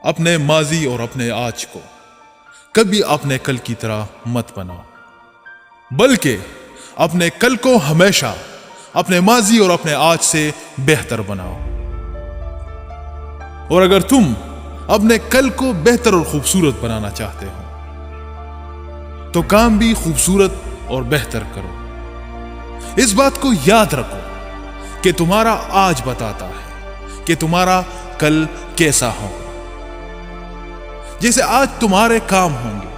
اپنے ماضی اور اپنے آج کو کبھی اپنے کل کی طرح مت بناؤ، بلکہ اپنے کل کو ہمیشہ اپنے ماضی اور اپنے آج سے بہتر بناؤ۔ اور اگر تم اپنے کل کو بہتر اور خوبصورت بنانا چاہتے ہو تو کام بھی خوبصورت اور بہتر کرو۔ اس بات کو یاد رکھو کہ تمہارا آج بتاتا ہے کہ تمہارا کل کیسا ہوگا۔ جیسے آج تمہارے کام ہوں گے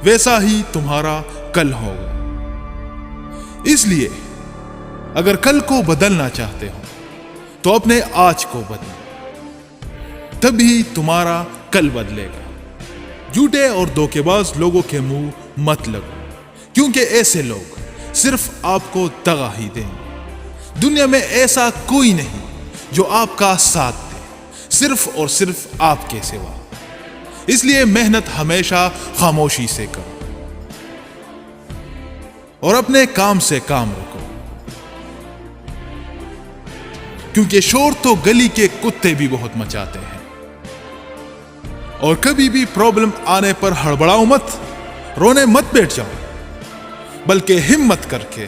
ویسا ہی تمہارا کل ہوگا۔ اس لیے اگر کل کو بدلنا چاہتے ہو تو اپنے آج کو بدلو، تبھی تمہارا کل بدلے گا۔ جھوٹے اور دھوکے باز لوگوں کے منہ مت لگو، کیونکہ ایسے لوگ صرف آپ کو دغا ہی دیں گے۔ دنیا میں ایسا کوئی نہیں جو آپ کا ساتھ دے، صرف اور صرف آپ کے سوا۔ اس لیے محنت ہمیشہ خاموشی سے کرو اور اپنے کام سے کام رکھو، کیونکہ شور تو گلی کے کتے بھی بہت مچاتے ہیں۔ اور کبھی بھی پرابلم آنے پر ہڑبڑاؤ مت، رونے مت بیٹھ جاؤ، بلکہ ہمت کر کے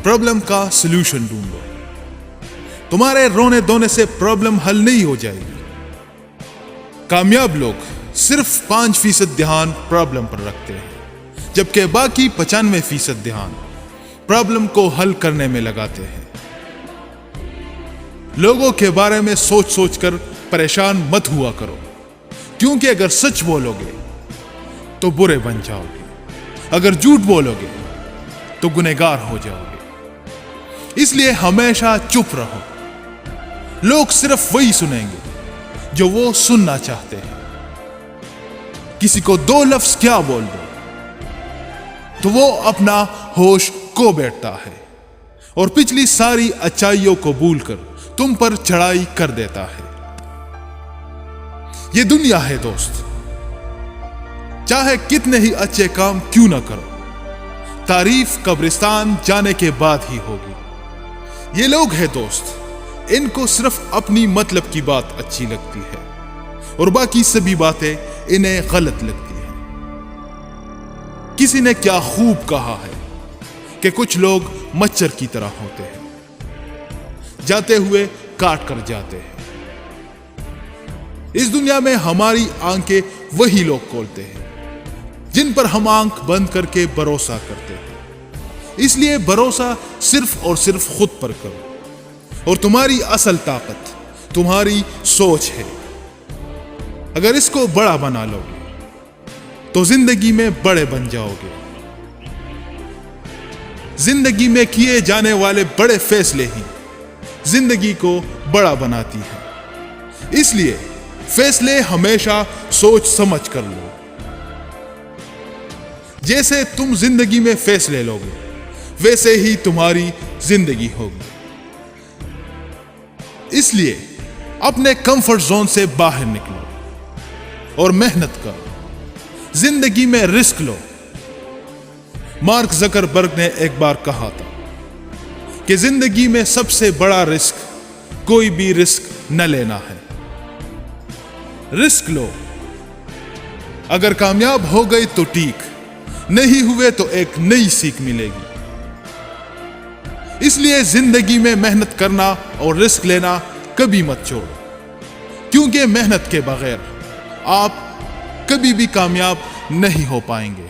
پرابلم کا سلوشن ڈھونڈو۔ تمہارے رونے دھونے سے پرابلم حل نہیں ہو جائے گی۔ کامیاب لوگ صرف 5% دھیان پرابلم پر رکھتے ہیں، جبکہ باقی 95% دھیان پرابلم کو حل کرنے میں لگاتے ہیں۔ لوگوں کے بارے میں سوچ سوچ کر پریشان مت ہوا کرو، کیونکہ اگر سچ بولو گے تو برے بن جاؤ گے، اگر جھوٹ بولو گے تو گنہگار ہو جاؤ گے۔ اس لیے ہمیشہ چپ رہو۔ لوگ صرف وہی سنیں گے جو وہ سننا چاہتے ہیں۔ کسی کو 2 لفظ کیا بول دو تو وہ اپنا ہوش کھو بیٹھتا ہے اور پچھلی ساری اچائیوں کو بھول کر تم پر چڑھائی کر دیتا ہے۔ یہ دنیا ہے دوست، چاہے کتنے ہی اچھے کام کیوں نہ کرو، تعریف قبرستان جانے کے بعد ہی ہوگی۔ یہ لوگ ہیں دوست، ان کو صرف اپنی مطلب کی بات اچھی لگتی ہے اور باقی سبھی باتیں انہیں غلط لگتی ہیں۔ کسی نے کیا خوب کہا ہے کہ کچھ لوگ مچھر کی طرح ہوتے ہیں، جاتے ہوئے کاٹ کر جاتے ہیں۔ اس دنیا میں ہماری آنکھیں وہی لوگ کھولتے ہیں جن پر ہم آنکھ بند کر کے بھروسہ کرتے ہیں۔ اس لیے بھروسہ صرف اور صرف خود پر کرو، اور تمہاری اصل طاقت تمہاری سوچ ہے۔ اگر اس کو بڑا بنا لو گے تو زندگی میں بڑے بن جاؤ گے۔ زندگی میں کیے جانے والے بڑے فیصلے ہی زندگی کو بڑا بناتی ہیں۔ اس لیے فیصلے ہمیشہ سوچ سمجھ کر لو۔ جیسے تم زندگی میں فیصلے لو گے ویسے ہی تمہاری زندگی ہوگی۔ اس لیے اپنے کمفرٹ زون سے باہر نکلو اور محنت کرو، زندگی میں رسک لو۔ مارک زکربرگ نے ایک بار کہا تھا کہ زندگی میں سب سے بڑا رسک کوئی بھی رسک نہ لینا ہے۔ رسک لو، اگر کامیاب ہو گئے تو ٹھیک، نہیں ہوئے تو ایک نئی سیکھ ملے گی۔ اس لیے زندگی میں محنت کرنا اور رسک لینا کبھی مت چھوڑو، کیونکہ محنت کے بغیر آپ کبھی بھی کامیاب نہیں ہو پائیں گے۔